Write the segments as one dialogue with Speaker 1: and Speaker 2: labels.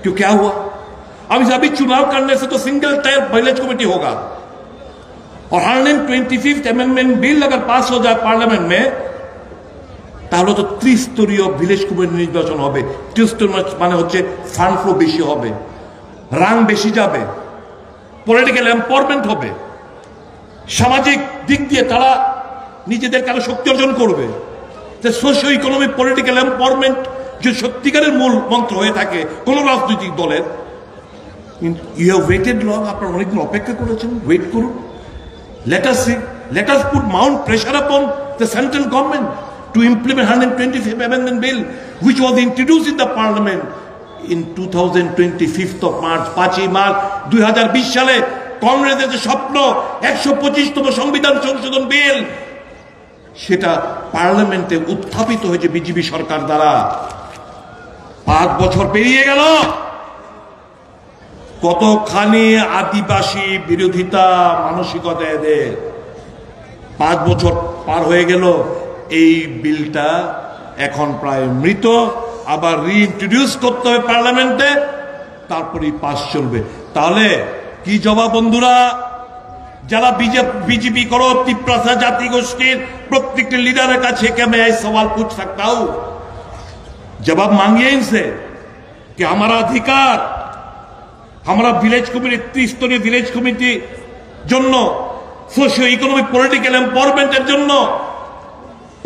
Speaker 1: क्यों क्या हुआ? अभी चुनाव करने से तो सिंगल टायर विलेज कमेटी होगा और 125th अमेंडमेंट बिल अगर पास हो जाए पार्लियामेंट में তাহলে তো ত্রিস্তরীয় ভিলেজ কমিটি নির্বাচন হবে। ত্রিস্তরীয় মানে হচ্ছে ফান্ড ফ্লো বেশি হবে, রাং বেশি যাবে, পলিটিক্যাল এম্পাওয়ারমেন্ট হবে, সামাজিক দিক দিয়ে তারা নিজেদের কারো শক্তি অর্জন করবে। সোশিও ইকোনমিক পলিটিক্যাল এম্পাওয়ারমেন্ট যে সত্যিকারের মূল মন্ত্র হয়ে থাকে কোন রাজনৈতিক দলের। ইউ হ্যাভ ওয়েটেড লং, আপনারা অনেকদিন অপেক্ষা করেছেন, ওয়েট করুন। Let us put mount pressure upon the central government to implement 125th Amendment Bill, which was introduced in the Parliament in 2025th of March, 5 March 2020 সালে। কংগ্রেসের যে স্বপ্ন 125তম সংবিধান সংশোধন বিল, সেটা পার্লামেন্টে উত্থাপিত হয়েছে বিজেপি সরকার দ্বারা। 5 বছর পেরিয়ে গেল, কতখানি আদিবাসী বিরোধিতা মানসিকতা এদের। 5 বছর পার হয়ে গেল, এই বিলটা এখন প্রায় মৃত, আবার রিইন্ট্রোডিউস করতে হবে পার্লামেন্টে, তারপরেই পাস চলবে। তাহলে কি জবাব বন্ধুরা? যারা बीजेपी करो तिप्रासा जाति गोष्ठीर प्रत्येक लीडर का क्या मैं ये सवाल पूछ सकता हूं? जवाब मांगिए इनसे कि हमारा अधिकार, हमारा विलेज कमिटी, त्रिस्तरीय विलेज कमिटी জন্য সোশিও ইকোনমিক পলিটিক্যাল এম্পাওয়ারমেন্টের জন্য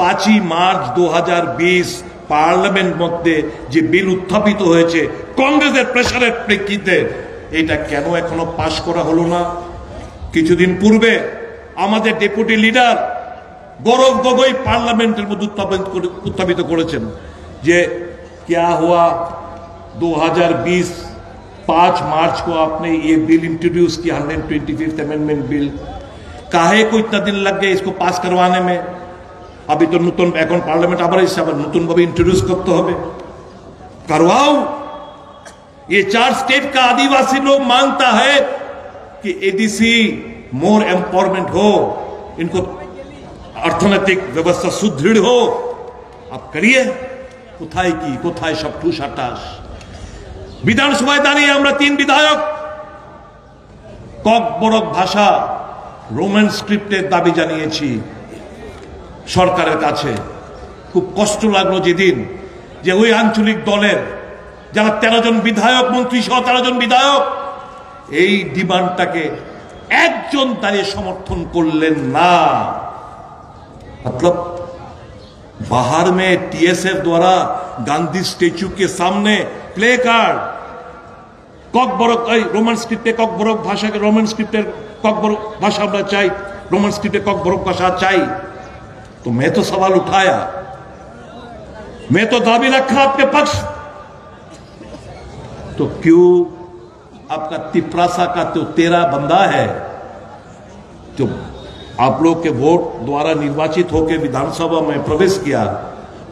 Speaker 1: 5 মার্চ 2020 পার্লামেন্ট মধ্যে যে বিল উত্থাপিত হয়েছে কংগ্রেসের প্রেসারের প্রেক্ষিতে, এটা কেন এখনো পাশ করা হলো না? কিছুদিন পূর্বে আমাদের ডেপুটি লিডার গৌরব গগৈ পার্লামেন্টের মধ্যে উত্থাপিত করেছেন যে क्या हुआ 2020 5 मार्च को आपने ये बिल इंट्रोड्यूस किया 125th अमेंडमेंट बिल, काहे को इतना दिन लग गए इसको पास करवाने में? अभी तो नूतन এখন पार्लियामेंट আবার এসে আবার নতুন ভাবে इंट्रोड्यूस করতে হবে। करवाओ। ये 4 स्टेट का आदिवासी लोग मांगता है कि एडीसी मोर एम्पावरमेंट हो, इनको अर्थनैतिक व्यवस्था सुदृढ़ हो। आप करिए। কোথায় কি, কোথায় সব ঠুসাটাস? বিধানসভায় দাঁড়িয়ে আমরা 3 বিধায়ক ককবরক ভাষা রোমান স্ক্রিপ্টের দাবি জানিয়েছি সরকারের কাছে। খুব কষ্ট লাগলো যেদিন যে ওই আঞ্চলিক দলের যারা 13 জন বিধায়ক, মন্ত্রী সহ 13 জন বিধায়ক এই ডিমান্ডটাকে একজন দাঁড়িয়ে সমর্থন করলেন না। मतलब बाहर में टीएसएफ द्वारा गांधी स्टैच्यू के सामने play card Kokborok Roman स्क्रिप्टे Kokborok भाषा के रोमन स्क्रिप्टे ककबरक भाषा আমরা চাই, रोमन स्क्रिप्टे ककबरक भाषा चाই। तो मैं तो सवाल उठाया, मैं तो दावी रखा आपके पक्ष, तो क्यों आपका तिप्रासा का तो 13 बंदा है जो आप लोग के वोट द्वारा निर्वाचित होकर विधानसभा में प्रवेश किया,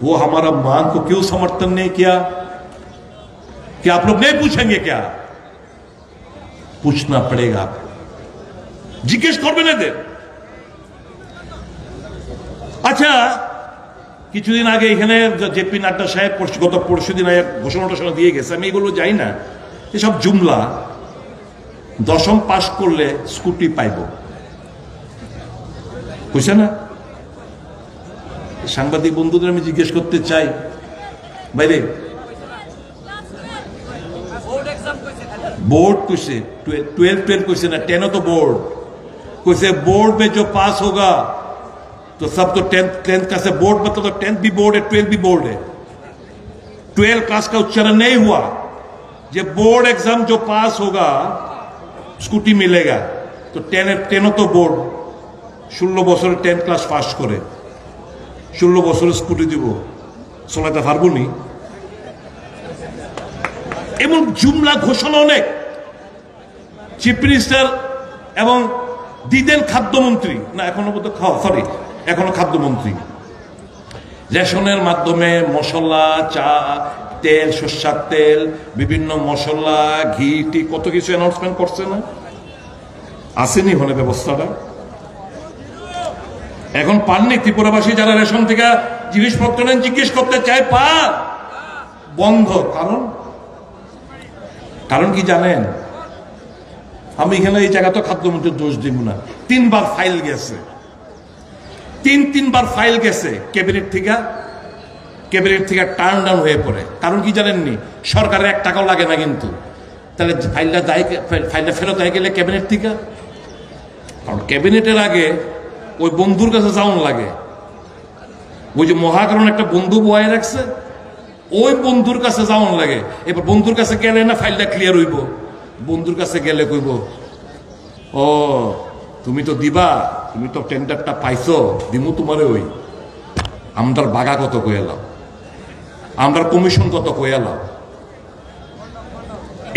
Speaker 1: वो हमारा मांग को क्यों समर्थन नहीं किया? क्या आप लोग नहीं पूछेंगे? क्या पूछना पड़ेगा, जिज्ञेस करबेन एদের। আচ্ছা, কিছুদিন আগে এখানে জেপি নাড্ডা সাহেব গত পরশুদিন ঘোষণা দিয়ে গেছে, আমি এগুলো যাই না, এসব জুমলা। 10ম পাস করলে স্কুটি পাইব কইছে না? সাংবাদিক বন্ধুদের আমি জিজ্ঞেস করতে চাই, বাইরে बोर्ड कइसे 12 कइसे ना 10 तो बोर्ड कइसे। बोर्ड में जो पास होगा तो सब तो 10th का से बोर्ड मतलब तो 10th भी बोर्ड है, 12th भी बोर्ड है। 12 क्लास का उच्चारण नहीं हुआ, जब बोर्ड एग्जाम जो पास होगा स्कूटी मिलेगा। तो 10 तो बोर्ड 16 বছরে 10th ক্লাস পাস করে 16 বছরে স্কুটি দিব, চলাতে পারবো নি? এমন জুমলা ঘোষণা অনেক। চিফ মিনিস্টার এবং দিদেন খাদ্যমন্ত্রী না, এখনো বোধ সরি এখনো খাদ্যমন্ত্রী রেশনের মাধ্যমে মশলা, চা, তেল, সরষের তেল, বিভিন্ন মশলা, ঘি, টি কত কিছু অ্যানাউন্সমেন্ট করছে না? আসেনি হলে ব্যবস্থাটা এখন পাননি। ত্রিপুরাবাসী যারা রেশন থেকে জিনিসপত্র নেন জিজ্ঞেস করতে চায়, পা বন্ধ। কারণ কারণ কি জানেন, আমি এখানে এই জায়গা তো খাদ্যমন্ত্রীর দোষ দিব না, তিনবার ফাইল গেছে, তিনবার ফাইল গেছে ক্যাবিনেট থেকে টার্ন ডাউন হয়ে পড়ে। কারণ কি জানেননি, সরকারের 1 টাকাও লাগে না কিন্তু। তাহলে ফাইলটা ফেরত হয়ে গেলে ক্যাবিনেট থেকে, কারণ ক্যাবিনেটের আগে ওই বন্ধুর কাছে যাওয়ান লাগে। ওই যে মহাকরণ একটা বন্ধু বয়ে রাখছে, ওই বন্ধুর কাছে যাওয়ান লাগে। এবার বন্ধুর কাছে গেলে না ফাইলটা ক্লিয়ার হইব, বন্ধুর কাছে গেলে কইব, ও তুমি তো দিবা, তুমি তো টেন্ডারটা পাইছো, দিমু তোমারে ওই আমরার বাগা কত কইলাম, আমরার কমিশন কত কইলাম।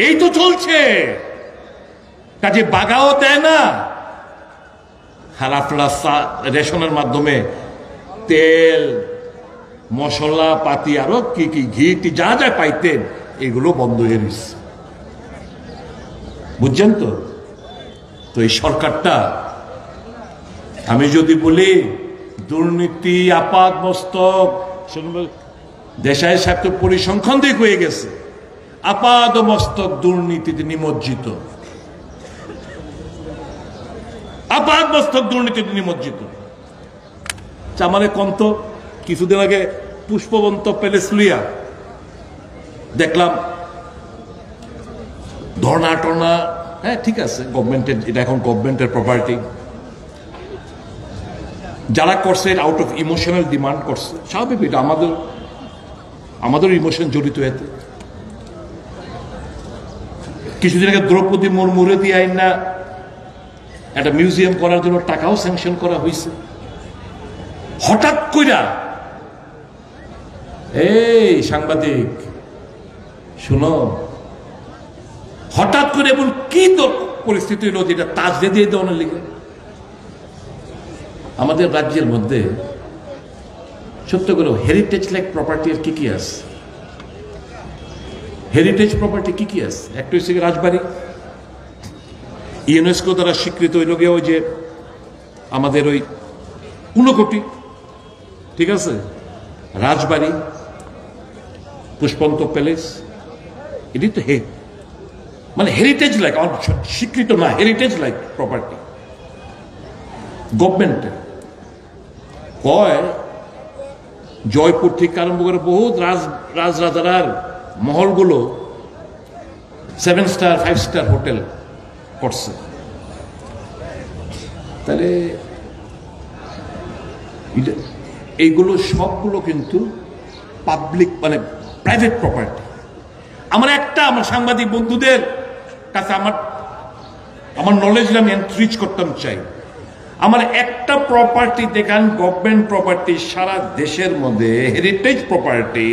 Speaker 1: এই তো চলছে, কাজে বাগাও দেয় না। আর আপনারা রেশনের মাধ্যমে তেল মশলা পাতি আরো কি কি ঘি যা যা পাইতেন এগুলো বন্ধ হয়ে গেছে, বুঝছেন তো। তো এই সরকারটা, আমি যদি বলি দুর্নীতি আপাত মস্তক, দেশাই সাহেব তো পরিসংখ্যান দিয়ে হয়ে গেছে, আপাত মস্তক দুর্নীতিতে নিমজ্জিত, আপাত মস্তক দুর্নীতিতে নিমজ্জিত। আমাদের কন্ত কিছুদিন আগে পুষ্পবন্ত প্যালেস লইয়া দেখলাম ধর্ণা টর্ণা, হ্যাঁ ঠিক আছে, গভর্নমেন্টের, এটা এখন গভর্নমেন্টের প্রপার্টি। যারা করছে এটা আউট অফ ইমোশনাল ডিমান্ড করছে, স্বাভাবিক, এটা আমাদের ইমোশন জড়িত এতে। কিছুদিন আগে দ্রৌপদী মুর্মুরে দিয়ে আইন না একটা মিউজিয়াম করার জন্য টাকাও স্যাংশন করা হয়েছে। হঠাৎ কইরা এই সাংবাদিক শুনো, হঠাৎ করে এমন কি তো পরিস্থিতি হলো যেটা তাজ দিয়ে দেওয়ার লিগে আমাদের রাজ্যের মধ্যে সত্য করে হেরিটেজ লাইক প্রপার্টি আর কি আছে, হেরিটেজ প্রপার্টি কি আছে? একটা হচ্ছে রাজবাড়ি, ইউনেস্কো দ্বারা স্বীকৃত হইল গিয়ে ওই যে আমাদের ওই 15 কোটি, ঠিক আছে, রাজবাড়ি, পুষ্পন্ত প্যালেস, এটি তো মানে হেরিটেজ লাইক, স্বীকৃত না, হেরিটেজ লাইক প্রপার্টি গভর্নমেন্টের। কয় জয়পুর থেকে আরম্ভ করে বহুত রাজরাজার মহলগুলো 7 স্টার 5 স্টার হোটেল করছে। তাহলে এইগুলো সবগুলো কিন্তু পাবলিক মানে প্রাইভেট প্রপার্টি। আমার সাংবাদিক বন্ধুদের কাছে আমার নলেজ আমি এনরিচ করতাম চাই, আমার একটা প্রপার্টি দেখান গভর্নমেন্ট প্রপার্টি সারা দেশের মধ্যে হেরিটেজ প্রপার্টি